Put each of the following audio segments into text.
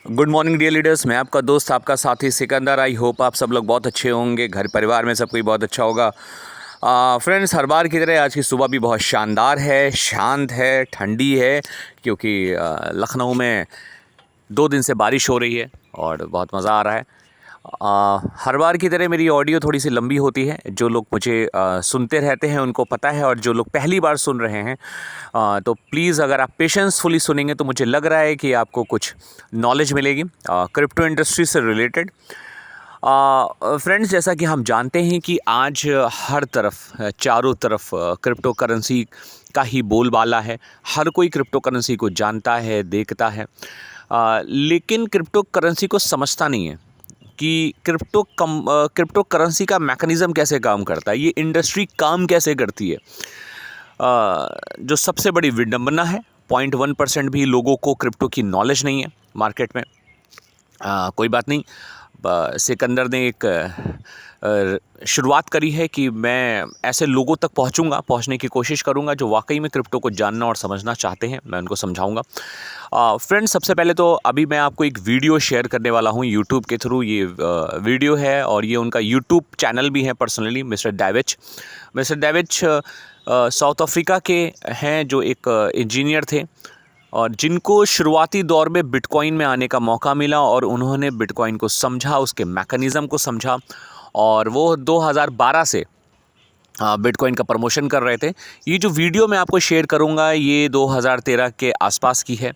Good morning dear leaders. मैं आपका दोस्त, आपका साथी सिकंदर। आई होप आप सब लोग बहुत अच्छे होंगे, घर परिवार में सब कोई बहुत अच्छा होगा। फ्रेंड्स, हर बार की तरह आज की सुबह भी बहुत शानदार है, शांत है, ठंडी है, क्योंकि लखनऊ में 2 दिन से बारिश हो रही है और बहुत मज़ा आ रहा है। हर बार की तरह मेरी ऑडियो थोड़ी सी लंबी होती है। जो लोग मुझे सुनते रहते हैं उनको पता है, और जो लोग पहली बार सुन रहे हैं तो प्लीज़ अगर आप पेशेंसफुली सुनेंगे तो मुझे लग रहा है कि आपको कुछ नॉलेज मिलेगी क्रिप्टो इंडस्ट्री से रिलेटेड। फ्रेंड्स, जैसा कि हम जानते हैं कि आज हर तरफ चारों तरफ क्रिप्टो करेंसी का ही बोलबाला है। हर कोई क्रिप्टो करेंसी को जानता है, देखता है, लेकिन क्रिप्टो करेंसी को समझता नहीं है कि क्रिप्टो करेंसी का मैकेनिज़्म कैसे काम करता है, ये इंडस्ट्री काम कैसे करती है। जो सबसे बड़ी विडंबना है, 0.1% भी लोगों को क्रिप्टो की नॉलेज नहीं है मार्केट में। कोई बात नहीं, सिकंदर ने एक शुरुआत करी है कि मैं ऐसे लोगों तक पहुंचने की कोशिश करूंगा जो वाकई में क्रिप्टो को जानना और समझना चाहते हैं। मैं उनको समझाऊंगा। फ्रेंड्स, सबसे पहले तो अभी मैं आपको एक वीडियो शेयर करने वाला हूं यूट्यूब के थ्रू। ये वीडियो है और ये उनका यूट्यूब चैनल भी है personally, mister Devich. Mister Devich South Africa के हैं, जो एक इंजीनियर थे और जिनको शुरुआती दौर में बिटकॉइन में आने का मौका मिला, और उन्होंने बिटकॉइन को समझा, उसके मैकेनिज़्म को समझा, और वो 2012 से बिटकॉइन का प्रमोशन कर रहे थे। ये जो वीडियो मैं आपको शेयर करूंगा ये 2013 के आसपास की है,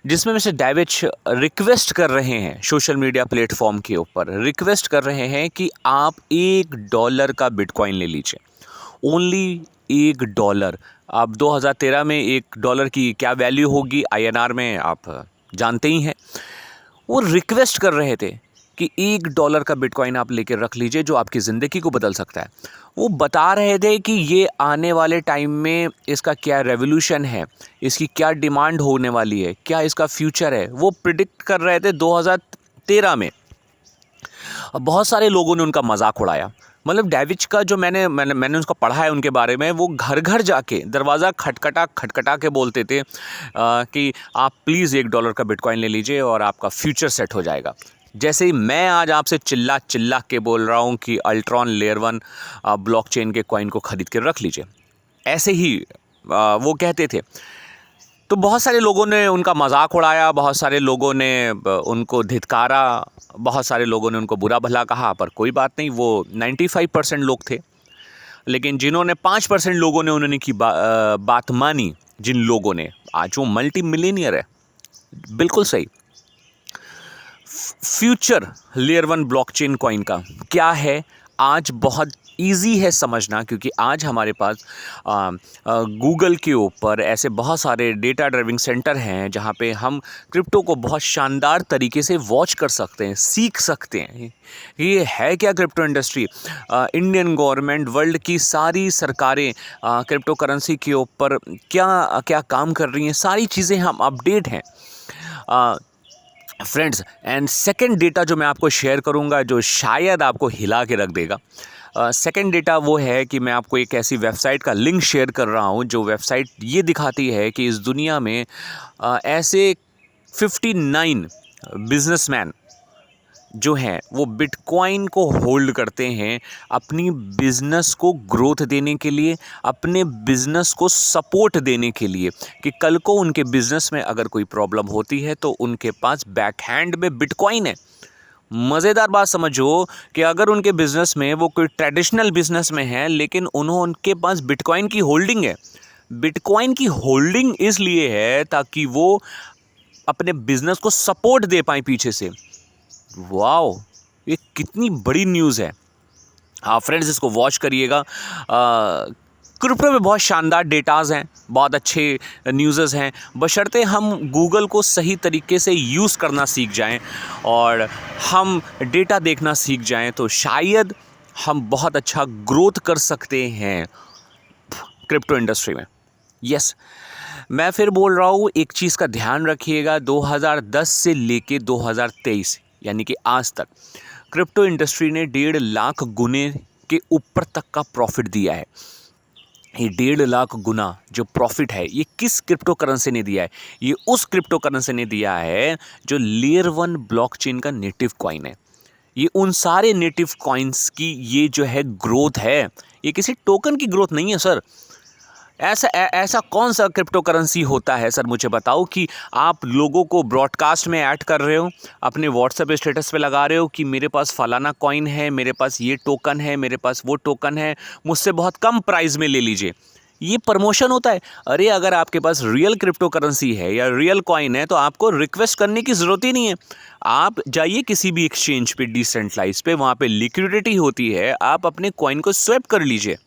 जिसमें मिस्टर डेविच रिक्वेस्ट कर रहे हैं, सोशल मीडिया प्लेटफॉर्म के ऊपर रिक्वेस्ट कर रहे हैं कि आप $1 का बिटकॉइन ले लीजिए। ओनली $1। अब 2013 में $1 की क्या वैल्यू होगी INR में, आप जानते ही हैं। वो रिक्वेस्ट कर रहे थे कि $1 का बिटकॉइन आप लेकर रख लीजिए, जो आपकी ज़िंदगी को बदल सकता है। वो बता रहे थे कि ये आने वाले टाइम में इसका क्या रेवोल्यूशन है, इसकी क्या डिमांड होने वाली है, क्या इसका फ्यूचर है, वो प्रिडिक्ट कर रहे थे 2013 में। बहुत सारे लोगों ने उनका मजाक उड़ाया। मतलब डेविच का जो मैंने उसका पढ़ा है उनके बारे में, वो घर घर जाके दरवाज़ा खटखटा के बोलते थे कि आप प्लीज़ $1 का बिटकॉइन ले लीजिए और आपका फ्यूचर सेट हो जाएगा। जैसे ही मैं आज आपसे चिल्ला के बोल रहा हूँ कि अल्ट्रॉन लेयर 1 ब्लॉकचेन के कॉइन को ख़रीद के रख लीजिए, ऐसे ही वो कहते थे। तो बहुत सारे लोगों ने उनका मजाक उड़ाया, बहुत सारे लोगों ने उनको धिक्कारा, बहुत सारे लोगों ने उनको बुरा भला कहा, पर कोई बात नहीं, वो 95% लोग थे। लेकिन जिन्होंने 5% लोगों ने उन्होंने बात मानी, जिन लोगों ने, आज वो मल्टी मिलियनियर है। बिल्कुल सही। फ्यूचर लेयर 1 ब्लॉकचेन कॉइन का क्या है, आज बहुत इजी है समझना, क्योंकि आज हमारे पास गूगल के ऊपर ऐसे बहुत सारे डेटा ड्राइविंग सेंटर हैं जहां पे हम क्रिप्टो को बहुत शानदार तरीके से वॉच कर सकते हैं, सीख सकते हैं। ये है क्या crypto industry. Indian government, world की सारी सरकारें क्रिप्टो करेंसी के ऊपर क्या क्या काम कर रही हैं, सारी चीज़ें हम अपडेट हैं फ्रेंड्स। एंड सेकेंड डेटा जो मैं आपको शेयर करूंगा, जो शायद आपको हिला के रख देगा। सेकेंड डेटा वो है कि मैं आपको एक ऐसी वेबसाइट का लिंक शेयर कर रहा हूं, जो वेबसाइट ये दिखाती है कि इस दुनिया में ऐसे 59 बिजनेसमैन जो हैं वो बिटकॉइन को होल्ड करते हैं अपनी बिज़नेस को ग्रोथ देने के लिए, अपने बिज़नेस को सपोर्ट देने के लिए, कि कल को उनके बिज़नेस में अगर कोई प्रॉब्लम होती है तो उनके पास बैक हैंड में बिटकॉइन है। मज़ेदार बात समझो कि अगर उनके बिज़नेस में वो कोई ट्रेडिशनल बिज़नेस में है, लेकिन उनके पास बिटकॉइन की होल्डिंग है। बिटकॉइन की होल्डिंग इसलिए है ताकि वो अपने बिज़नेस को सपोर्ट दे पाएँ पीछे से। वाओ, ये कितनी बड़ी न्यूज़ है। हाँ फ्रेंड्स, इसको वॉच करिएगा। क्रिप्टो में बहुत शानदार डेटाज़ हैं, बहुत अच्छे न्यूज़ हैं, बशर्ते हम गूगल को सही तरीके से यूज़ करना सीख जाएं और हम डेटा देखना सीख जाएं, तो शायद हम बहुत अच्छा ग्रोथ कर सकते हैं क्रिप्टो इंडस्ट्री में। यस, मैं फिर बोल रहा हूँ, एक चीज़ का ध्यान रखिएगा, 2010 से लेके 2023 यानी कि आज तक क्रिप्टो इंडस्ट्री ने 1.5 लाख गुने के ऊपर तक का प्रॉफिट दिया है। ये 1.5 लाख गुना जो प्रॉफिट है ये किस क्रिप्टो करेंसी ने दिया है? ये उस क्रिप्टो करेंसी ने दिया है जो लेयर 1 ब्लॉकचेन का नेटिव कॉइन है। ये उन सारे नेटिव कॉइन्स की ये जो है ग्रोथ है, ये किसी टोकन की ग्रोथ नहीं है सर। ऐसा कौन सा क्रिप्टो करेंसी होता है सर, मुझे बताओ, कि आप लोगों को ब्रॉडकास्ट में ऐड कर रहे हो, अपने व्हाट्सएप स्टेटस पे लगा रहे हो कि मेरे पास फलाना कॉइन है, मेरे पास ये टोकन है, मेरे पास वो टोकन है, मुझसे बहुत कम प्राइस में ले लीजिए। ये प्रमोशन होता है? अरे अगर आपके पास रियल क्रिप्टो करेंसी है या रियल कॉइन है तो आपको रिक्वेस्ट करने की ज़रूरत ही नहीं है। आप जाइए किसी भी एक्सचेंज पे, डिसेंट्रलाइज पे, वहाँ पे लिक्विडिटी होती है, आप अपने कॉइन को स्वैप कर लीजिए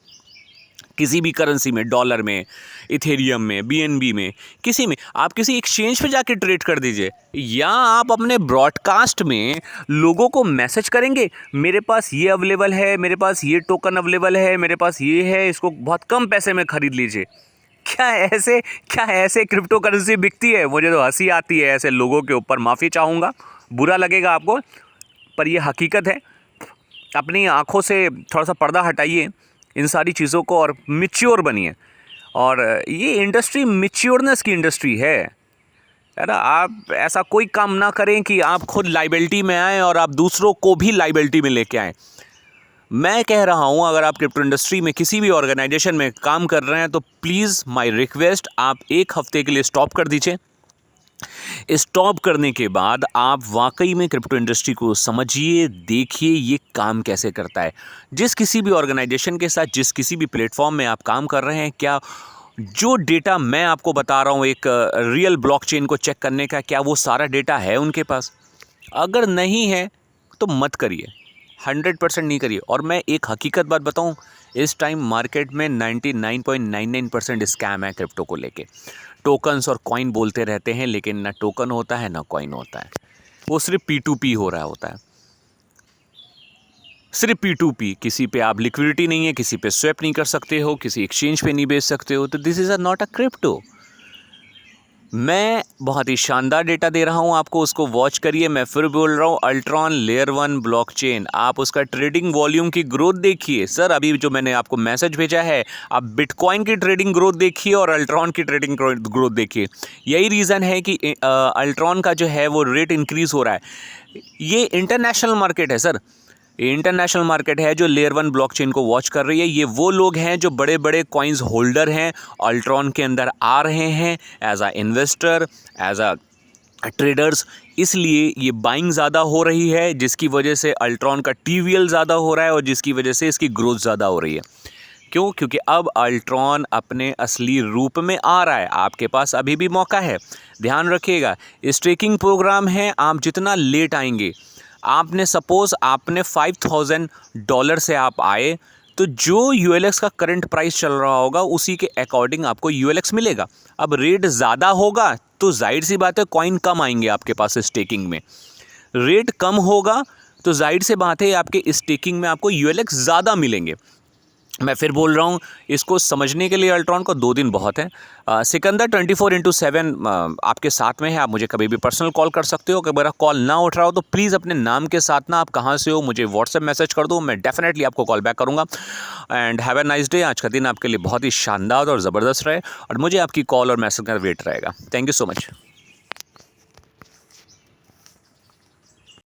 किसी भी करेंसी में, डॉलर में, इथेरियम में, बीएनबी में, किसी में। आप किसी एक्सचेंज पे जाके ट्रेड कर दीजिए, या आप अपने ब्रॉडकास्ट में लोगों को मैसेज करेंगे मेरे पास ये अवेलेबल है, मेरे पास ये टोकन अवेलेबल है, मेरे पास ये है, इसको बहुत कम पैसे में ख़रीद लीजिए। क्या ऐसे क्रिप्टो करेंसी बिकती है? मुझे तो हंसी आती है ऐसे लोगों के ऊपर। माफ़ी चाहूँगा, बुरा लगेगा आपको, पर ये हकीकत है। अपनी आँखों से थोड़ा सा पर्दा हटाइए इन सारी चीज़ों को और मैच्योर बनिए। और ये इंडस्ट्री मैच्योरनेस की इंडस्ट्री है ना। आप ऐसा कोई काम ना करें कि आप खुद लाइबिलिटी में आएँ और आप दूसरों को भी लाइबिलिटी में लेके आएँ। मैं कह रहा हूँ, अगर आप क्रिप्टो इंडस्ट्री में किसी भी ऑर्गेनाइजेशन में काम कर रहे हैं तो प्लीज़ माय रिक्वेस्ट, आप 1 हफ्ते के लिए स्टॉप कर दीजिए। स्टॉप करने के बाद आप वाकई में क्रिप्टो इंडस्ट्री को समझिए, देखिए ये काम कैसे करता है। जिस किसी भी ऑर्गेनाइजेशन के साथ, जिस किसी भी प्लेटफॉर्म में आप काम कर रहे हैं, क्या जो डेटा मैं आपको बता रहा हूँ एक रियल ब्लॉकचेन को चेक करने का, क्या वो सारा डेटा है उनके पास? अगर नहीं है तो मत करिए, 100% नहीं करिए। और मैं एक हकीकत बात बताऊं, इस टाइम मार्केट में 99.99% स्कैम है क्रिप्टो को लेके। टोकन्स और कॉइन बोलते रहते हैं, लेकिन ना टोकन होता है ना कॉइन होता है, वो सिर्फ P2P हो रहा होता है, सिर्फ P2P। किसी पे आप लिक्विडिटी नहीं है, किसी पे स्वैप नहीं कर सकते हो, किसी एक्सचेंज पे नहीं बेच सकते हो, तो this is not a crypto. मैं बहुत ही शानदार डेटा दे रहा हूं आपको, उसको वॉच करिए। मैं फिर बोल रहा हूं, अल्ट्रॉन लेयर 1 ब्लॉकचेन, आप उसका ट्रेडिंग वॉल्यूम की ग्रोथ देखिए। सर अभी जो मैंने आपको मैसेज भेजा है, आप बिटकॉइन की ट्रेडिंग ग्रोथ देखिए और अल्ट्रॉन की ट्रेडिंग ग्रोथ देखिए। यही रीज़न है कि अल्ट्रॉन का जो है वो रेट इंक्रीज़ हो रहा है। ये इंटरनेशनल मार्केट है सर, ये इंटरनेशनल मार्केट है जो लेयर 1 ब्लॉकचेन को वॉच कर रही है। ये वो लोग हैं जो बड़े बड़े कॉइन्स होल्डर हैं, अल्ट्रॉन के अंदर आ रहे हैं as a investor, as a traders. इसलिए ये बाइंग ज़्यादा हो रही है, जिसकी वजह से अल्ट्रॉन का TVL ज़्यादा हो रहा है और जिसकी वजह से इसकी ग्रोथ ज़्यादा हो रही है। क्यों? क्योंकि अब अल्ट्रॉन अपने असली रूप में आ रहा है। आपके पास अभी भी मौका है, ध्यान रखिएगा। स्टेकिंग प्रोग्राम है, आप जितना लेट आएंगे, आपने सपोज़ आपने $5,000 से आप आए, तो जो ULX का करंट प्राइस चल रहा होगा उसी के अकॉर्डिंग आपको ULX मिलेगा। अब रेट ज़्यादा होगा तो जाहिर सी बात है कॉइन कम आएंगे आपके पास स्टेकिंग में। रेट कम होगा तो जाहिर सी बात है आपके स्टेकिंग में आपको ULX ज़्यादा मिलेंगे। मैं फिर बोल रहा हूँ, इसको समझने के लिए अल्ट्रॉन को 2 दिन बहुत है। सिकंदर 24/7 आपके साथ में है। आप मुझे कभी भी पर्सनल कॉल कर सकते हो। अगर मेरा कॉल ना उठ रहा हो तो प्लीज़ अपने नाम के साथ ना, आप कहाँ से हो, मुझे व्हाट्सएप मैसेज कर दो, मैं डेफिनेटली आपको कॉल बैक करूँगा। And have a nice day. आज का दिन आपके लिए बहुत ही शानदार और ज़बरदस्त रहे और मुझे आपकी कॉल और मैसेज का वेट रहेगा। Thank you so much.